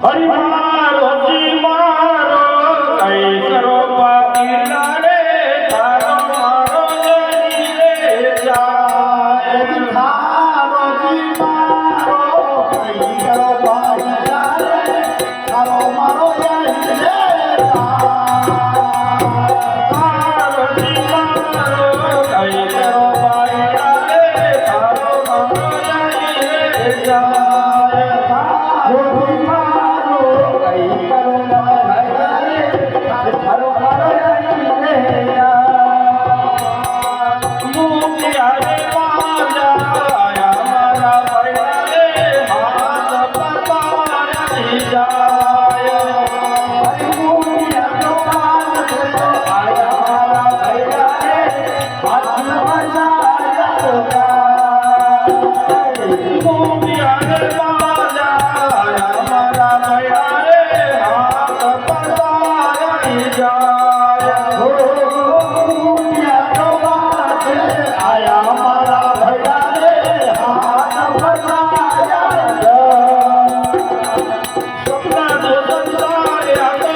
હરિ મારો જી મારો કઈ કરો પાકીલા રે તારો મારો જઈ રે જાય તારો જી મારો કઈ કરો પાકીલા રે તારો મારો જઈ રે તારો જી મારો કઈ કરો પાકીલા રે તારો મારો જઈ રે જાય તારો જી મારો કઈ કરો પાકીલા રે તારો મારો જઈ રે મુક્યા રે વાજા આયા મારા ભૈયા રે હાથ પકડી જાય મુક્યા રે વાજા આયા મારા ભૈયા રે હાથ પકડી જાય સપના નો સંસાર યાદો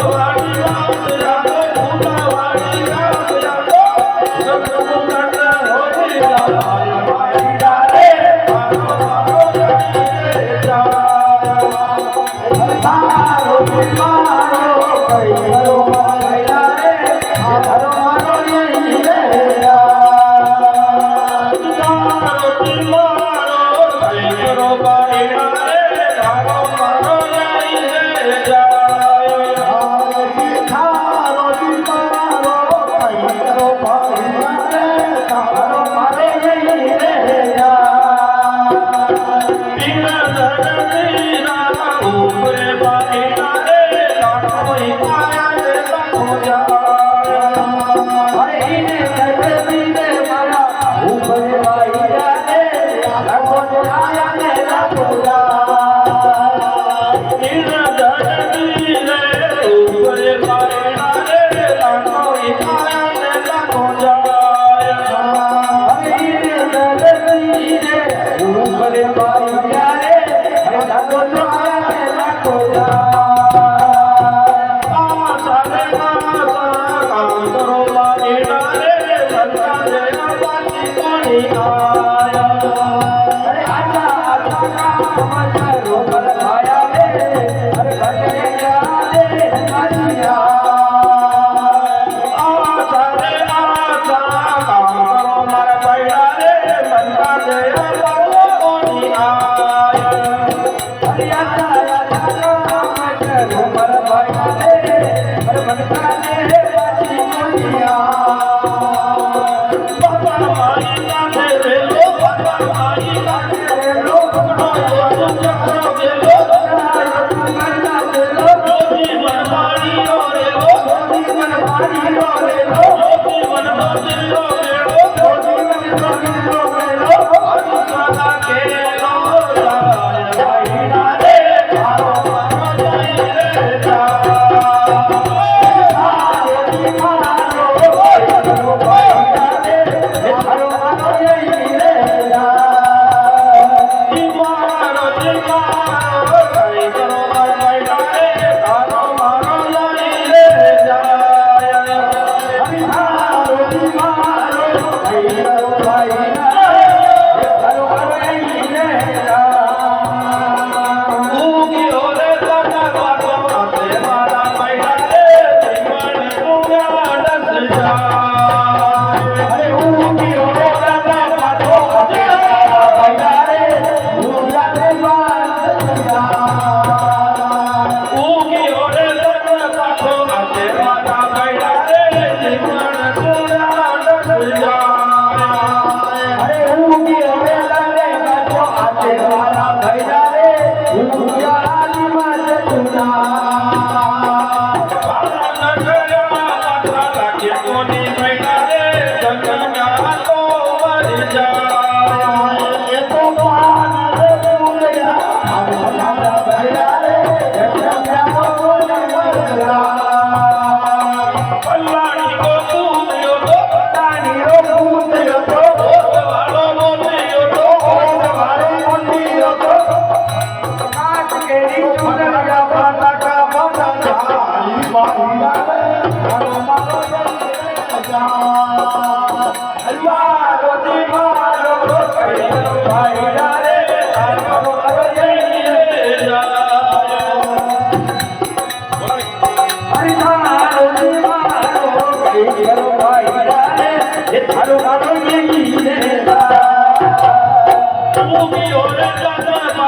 વાડી વાત યાદો વાડી વાત યાદો સપનું કરતા હોઈ જાય મારી ડારે મારો મારો જઈ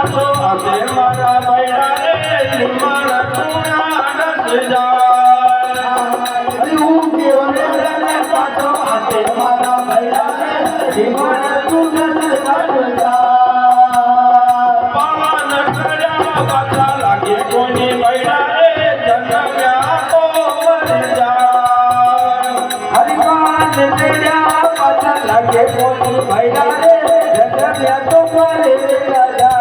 પાછો આતે મારા બૈરા રે મારા કુણા નસ જાય અરે હું કેવને પાછો આતે મારા ભૈરા રે જીવન તું નસ કાઢજા પાવન કર્યા પાછા લાગે કોઈની બૈરા રે જન્મ્યા તો મરી જાય હરિમાન તેરા પાછા લાગે કોઈ ભૈરા રે જગમ્યા તો મરે રાજા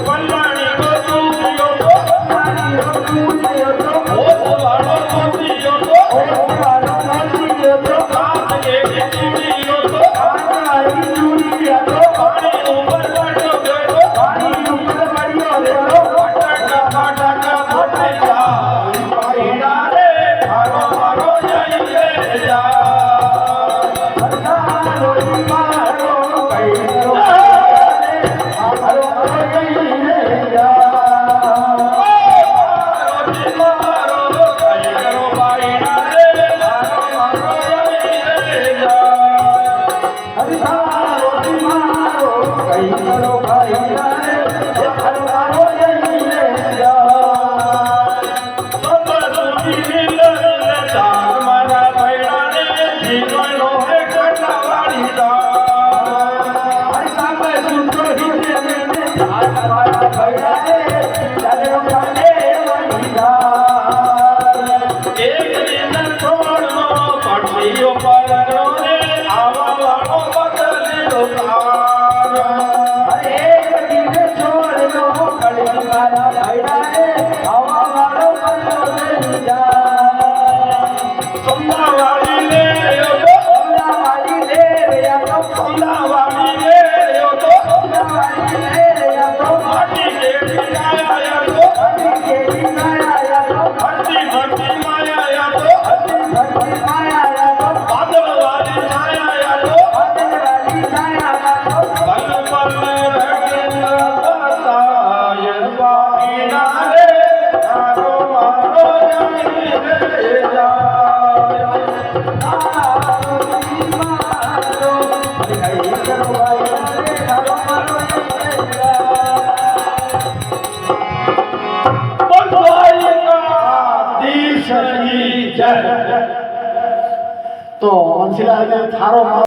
કલ્યાણી ગોતુયો તો મારી રોટુયો તો ઓસવાળો ગોતિયો તો ઓવાળો નદીયો તો કામ એક ચીડીયો તો આઈ ચૂડિયા તો પાણી ઉપર પડ્યો ગયો પાણી ઉપર પડ્યો રેલો ફટાકા ફટાકા ફૂટે જાય બૈરા રે મારો મારો જઈ રે જાય મારો મારો કઈરો મારો કઈ રે જા હરિ મારો કઈ કરો ભાઈ રે મારો જઈ રે જા હરિ સામે સુતો હિતે ને મારા ભૈરા રે ચાલો કાલે વળી જા અરે કદીને છોડનો કળી મારા ભૈરા રે આવા વાળો બનો દઈ જા વાળી લે ઓલા વાળી રે યા તો સોલા વાળી લે ઓલા વાળી રે યા તો માટી કેડી આયા તો હરી કેરી માયા તો ભરતી ભરતી માયા તો હરી માયા તો બાદલ વાળી છાયા તો વાદળ વાળી છાયા તો પલ પલ રગતાય વાગીના રે તારો મારો જઈ રે જાય મારો મારો કઈ કરો ભાઈ રે મારો મારો દીશની જય તો અંશીલા થારો